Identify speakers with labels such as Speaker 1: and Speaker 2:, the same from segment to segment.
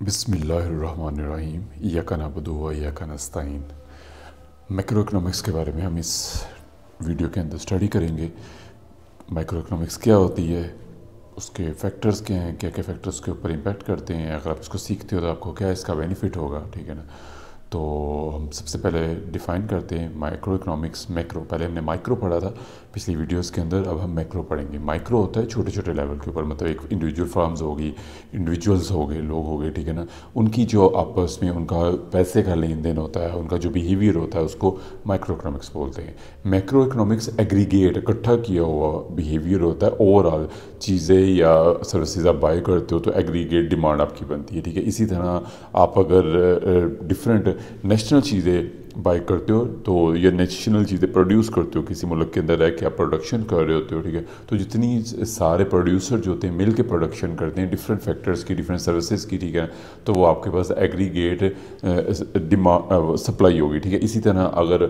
Speaker 1: बिस्मिल्लाहिर्रहमानिर्रहीम इय्याका नअबुदु व इय्याका नस्तईन। Macro economics के बारे में हम इस वीडियो के अंदर स्टडी करेंगे। मैक्रो इकोनॉमिक्स क्या होती है, उसके फैक्टर्स क्या हैं, क्या क्या फैक्टर्स के ऊपर इम्पैक्ट करते हैं, अगर आप इसको सीखते हो तो आपको क्या इसका बेनिफिट होगा, ठीक है ना। तो हम सबसे पहले डिफ़ाइन करते हैं माइक्रो इकोनॉमिक्स। मैक्रो पहले हमने माइक्रो पढ़ा था पिछली वीडियोस के अंदर, अब हम मैक्रो पढ़ेंगे। माइक्रो होता है छोटे छोटे लेवल के ऊपर, मतलब एक इंडिविजुअल फर्म्स होगी, इंडिविजुअल्स हो गए, लोग हो गए, ठीक है ना। उनकी जो आपस में उनका पैसे का लेन देन होता है, उनका जो बिहेवियर होता है, उसको माइक्रो इकोनॉमिक्स बोलते हैं। मैक्रो इकोनॉमिक्स एग्रीगेट, इकट्ठा किया हुआ बिहेवियर होता है। ओवरऑल चीज़ें या सर्विसेज आप बाय करते हो तो एग्रीगेट डिमांड आपकी बनती है, ठीक है। इसी तरह आप अगर डिफरेंट नेशनल चीज़ें बाय करते हो तो या नेशनल चीज़ें प्रोड्यूस करते हो, किसी मुल्क के अंदर रह के आप प्रोडक्शन कर रहे होते हो, ठीक है। तो जितनी सारे प्रोड्यूसर जो होते हैं मिल के प्रोडक्शन करते हैं डिफरेंट फैक्टर्स की, डिफरेंट सर्विसेज की, ठीक है, तो वो आपके पास एग्रीगेट डिमांड सप्लाई होगी, ठीक है। इसी तरह अगर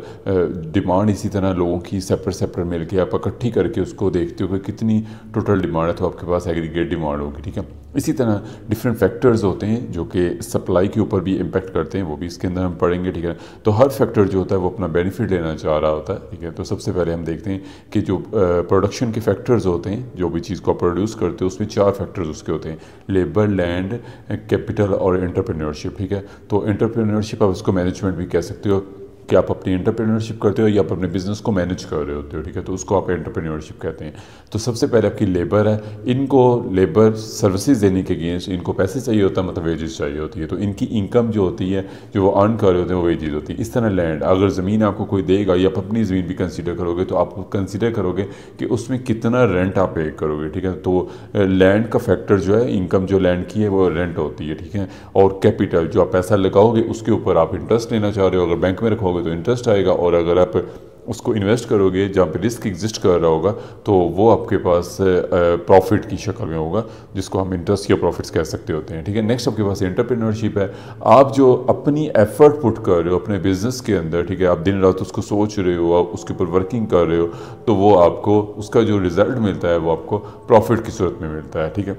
Speaker 1: डिमांड इसी तरह लोगों की सेपरेट मिल के आप इकट्ठी करके उसको देखते हो कि कितनी टोटल डिमांड है, तो आपके पास एग्रीगेट डिमांड होगी, ठीक है। इसी तरह डिफरेंट फैक्टर्स होते हैं जो कि सप्लाई के ऊपर भी इम्पैक्ट करते हैं, वो भी इसके अंदर हम पढ़ेंगे, ठीक है। तो हर फैक्टर जो होता है वो अपना बेनिफिट लेना चाह रहा होता है, ठीक है। तो सबसे पहले हम देखते हैं कि जो प्रोडक्शन के फैक्टर्स होते हैं, जो भी चीज़ को प्रोड्यूस करते हो उसमें 4 फैक्टर्स उसके होते हैं: लेबर, लैंड, कैपिटल और एंटरप्रेन्योरशिप, ठीक है। तो एंटरप्रेन्योरशिप आप उसको मैनेजमेंट भी कह सकते हो कि आप अपनी एंटरप्रेन्योरशिप करते हो या आप अपने बिजनेस को मैनेज कर रहे होते हो, ठीक है। तो उसको आप एंटरप्रेन्योरशिप कहते हैं। तो सबसे पहले आपकी लेबर है, इनको लेबर सर्विसेज देने के अगेंस्ट इनको पैसे चाहिए होता है, मतलब वेजेस चाहिए होती है। तो इनकी इनकम जो होती है, जो वो अर्न कर रहे होते हैं, वो वेजेस होती है। इस तरह लैंड, अगर ज़मीन आपको कोई देगा या आप अपनी ज़मीन भी कंसीडर करोगे तो आप कंसीडर करोगे कि उसमें कितना रेंट आप पे करोगे, ठीक है। तो लैंड का फैक्टर जो है, इनकम जो लैंड की है वो रेंट होती है, ठीक है। और कैपिटल, जो आप पैसा लगाओगे उसके ऊपर आप इंटरेस्ट लेना चाह रहे हो, अगर बैंक में रखोगे तो इंटरेस्ट आएगा, और अगर आप उसको इन्वेस्ट करोगे जहाँ पे रिस्क एग्जिस्ट कर रहा होगा तो वो आपके पास प्रॉफिट की शक्ल में होगा, जिसको हम इंटरेस्ट या प्रॉफिट्स कह सकते होते हैं, ठीक है। नेक्स्ट आपके पास एंटरप्रेन्योरशिप है। आप जो अपनी एफर्ट पुट कर रहे हो अपने बिजनेस के अंदर, ठीक है, आप दिन रात उसको सोच रहे हो, आप उसके ऊपर वर्किंग कर रहे हो, तो वो आपको उसका जो रिजल्ट मिलता है वो आपको प्रॉफिट की सूरत में मिलता है, ठीक है।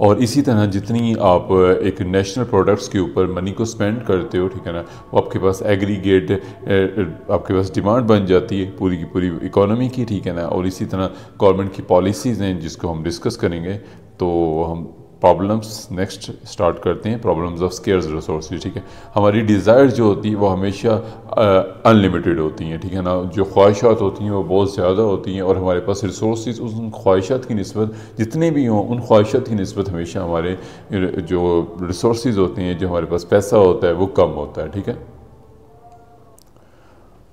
Speaker 1: और इसी तरह जितनी आप एक नेशनल प्रोडक्ट्स के ऊपर मनी को स्पेंड करते हो, ठीक है ना, वो आपके पास एग्रीगेट आपके पास डिमांड बन जाती है पूरी की पूरी इकोनॉमी की, ठीक है ना। और इसी तरह गवर्नमेंट की पॉलिसीज़ हैं जिसको हम डिस्कस करेंगे। तो हम प्रॉब्लम्स नेक्स्ट स्टार्ट करते हैं, प्रॉब्लम्स ऑफ स्केर्स रिसोर्सेज, ठीक है। हमारी डिज़ायर जो होती है वो हमेशा अनलिमिटेड होती हैं, ठीक है ना। जो ख्वाहिशात होती हैं वो बहुत ज़्यादा होती हैं, और हमारे पास रिसोर्सेज उन ख्वाहिशात की निस्बत जितने भी हों, उन ख्वाहिशात की निस्बत हमेशा हमारे जो रिसोर्सेज होते हैं, जो हमारे पास पैसा होता है वो कम होता है, ठीक है।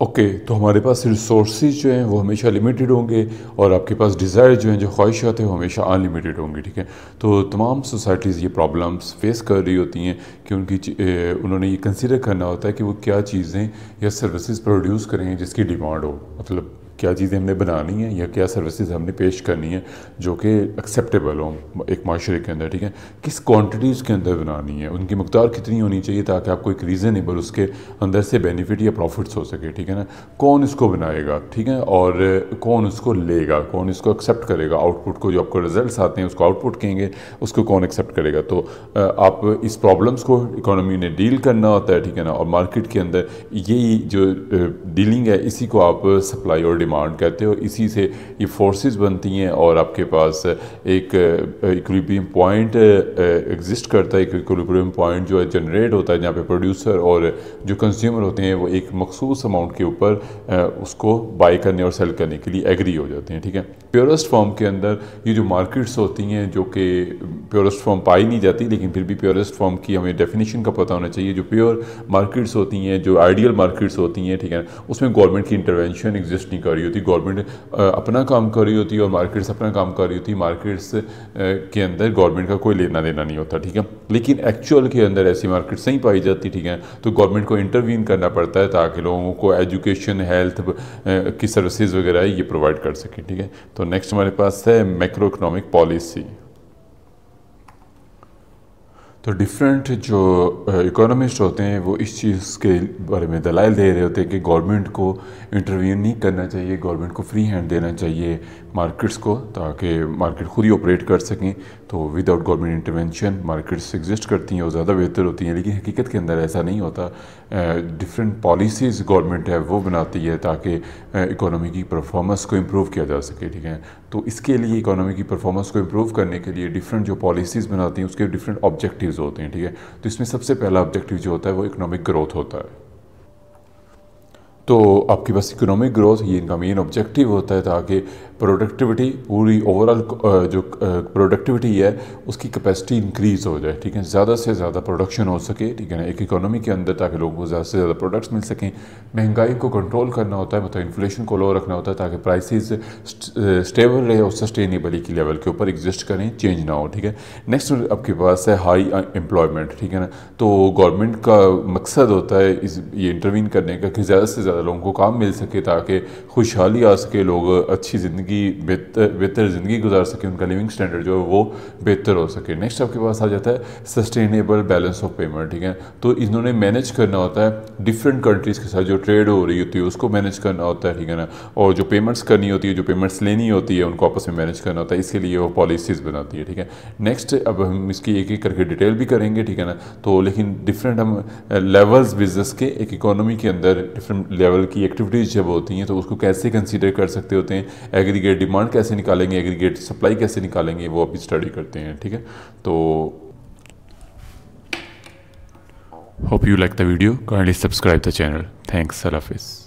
Speaker 1: ओके, तो हमारे पास रिसोर्सेज जो हैं वो हमेशा लिमिटेड होंगे, और आपके पास डिज़ायर जो हैं, जो ख्वाहिशात हैं, वो हमेशा अनलिमिटेड होंगी, ठीक है। तो तमाम सोसाइटीज़ ये प्रॉब्लम्स फेस कर रही होती हैं कि उन्होंने ये कंसिडर करना होता है कि वो क्या चीज़ें या सर्विसेज प्रोड्यूस करें जिसकी डिमांड हो, मतलब क्या चीज़ें हमने बनानी है या क्या सर्विसेज हमने पेश करनी है जो कि एक्सेप्टेबल हो एक माशरे के अंदर, ठीक है। किस क्वांटिटीज़ के अंदर बनानी है, उनकी मकदार कितनी होनी चाहिए ताकि आपको एक रीज़नेबल उसके अंदर से बेनिफिट या प्रॉफिट्स हो सके, ठीक है ना। कौन इसको बनाएगा, ठीक है, और कौन उसको लेगा, कौन इसको एक्सेप्ट करेगा। आउटपुट को, जो आपको रिजल्ट्स आते हैं उसको आउटपुट कहेंगे, उसको कौन एक्सेप्ट करेगा। तो आप इस प्रॉब्लम्स को इकोनॉमी ने डील करना होता है, ठीक है ना। और मार्केट के अंदर यही जो डीलिंग है, इसी को आप सप्लाई और डिमांड कहते हो। इसी से ये फोर्सेस बनती हैं और आपके पास एक इक्विलिब्रियम पॉइंट एग्जिस्ट करता है। एक इक्विलिब्रियम पॉइंट जो है जनरेट होता है, जहाँ पे प्रोड्यूसर और जो कंज्यूमर होते हैं वो एक मखसूस अमाउंट के ऊपर उसको बाय करने और सेल करने के लिए एग्री हो जाते हैं, ठीक है। प्योरेस्ट फॉर्म के अंदर ये जो मार्केट्स होती हैं, जो कि प्योरेस्ट फॉर्म पाई नहीं जाती, लेकिन फिर भी प्योरेस्ट फॉर्म की हमें डेफिनेशन का पता होना चाहिए। जो प्योर मार्केट्स होती हैं, जो आइडियल मार्केट्स होती हैं, ठीक है, उसमें गवर्नमेंट की इंटरवेंशन एग्जिस्ट नहीं कर रही होती। गवर्नमेंट अपना काम कर रही होती है और मार्केट्स अपना काम कर रही होती है। मार्केट्स के अंदर गवर्नमेंट का कोई लेना देना नहीं होता, ठीक है। लेकिन एक्चुअल के अंदर ऐसी मार्केट्स नहीं पाई जाती, ठीक है। तो गवर्नमेंट को इंटरवीन करना पड़ता है ताकि लोगों को एजुकेशन, हेल्थ की सर्विसेज वगैरह ये प्रोवाइड कर सकें, ठीक है। तो नेक्स्ट हमारे पास है मैक्रो इकोनॉमिक पॉलिसी। तो डिफरेंट जो इकोनॉमिस्ट होते हैं वो इस चीज़ के बारे में दलाइल दे रहे होते हैं कि गवर्नमेंट को इंटरवीन नहीं करना चाहिए, गवर्नमेंट को फ्री हैंड देना चाहिए मार्केट्स को, ताकि मार्केट खुद ही ऑपरेट कर सकें। तो without government intervention markets exist करती हैं और ज़्यादा बेहतर होती हैं, लेकिन हकीकत के अंदर ऐसा नहीं होता। डिफरेंट पॉलिसीज़ गवर्नमेंट है वो बनाती है ताकि इकोनॉमी की परफॉर्मेंस को इम्प्रूव किया जा सके, ठीक है। तो इसके लिए इकोनॉमी की परफॉर्मेंस को इम्प्रूव करने के लिए डिफरेंट जो पॉलिसीज़ बनाती हैं उसके डिफरेंट ऑब्जेक्टिव्स होते हैं, ठीक है। तो इसमें सबसे पहला ऑब्जेक्टिव जो होता है वो इकोनॉमिक ग्रोथ होता है। तो आपके पास इकोनॉमिक ग्रोथ ये इनका मेन ऑब्जेक्टिव होता है, ताकि प्रोडक्टिविटी पूरी ओवरऑल जो प्रोडक्टिविटी है उसकी कैपेसिटी इंक्रीज़ हो जाए, ठीक है। ज़्यादा से ज़्यादा प्रोडक्शन हो सके, ठीक है ना, एक इकोनॉमी के अंदर, ताकि लोगों को ज़्यादा से ज़्यादा प्रोडक्ट्स मिल सकें। महंगाई को कंट्रोल करना होता है, मतलब इन्फ्लेशन को लो रखना होता है, ताकि प्राइसेस स्टेबल रहे और सस्टेनेबल की लेवल के ऊपर एग्जिस्ट करें, चेंज ना हो, ठीक है। नेक्स्ट आपके पास है हाई एम्प्लॉयमेंट, ठीक है ना। तो गवर्नमेंट का मकसद होता है ये इंटरवीन करने का कि ज़्यादा से ज़्यादा लोगों को काम मिल सके, ताकि खुशहाली आ सके, लोग अच्छी ज़िंदगी बेहतर ज़िंदगी गुजार सके, उनका लिविंग स्टैंडर्ड जो है वो बेहतर हो सके। नेक्स्ट आपके पास आ जाता है सस्टेनेबल बैलेंस ऑफ पेमेंट, ठीक है। तो इन्होंने मैनेज करना होता है डिफरेंट कंट्रीज़ के साथ जो ट्रेड हो रही होती है उसको मैनेज करना होता है, ठीक है ना। और जो पेमेंट्स करनी होती है, जो पेमेंट्स लेनी होती है, उनको आपस में मैनेज करना होता है, इसके लिए वो पॉलिसीज़ बनाती है, ठीक है। नेक्स्ट अब हम इसकी एक एक करके डिटेल भी करेंगे, ठीक है ना। तो लेकिन डिफरेंट हम लेवल्स बिजनेस के एक इकोनॉमी के अंदर डिफरेंट लेवल की एक्टिविटीज़ जब होती हैं तो उसको कैसे कंसीडर कर सकते होते हैं, एग्रीगेट डिमांड कैसे निकालेंगे, एग्रीगेट सप्लाई कैसे निकालेंगे, वो अभी स्टडी करते हैं, ठीक है। तो hope you like the video, kindly subscribe the channel. Thanks, अल्लाह हाफिज़।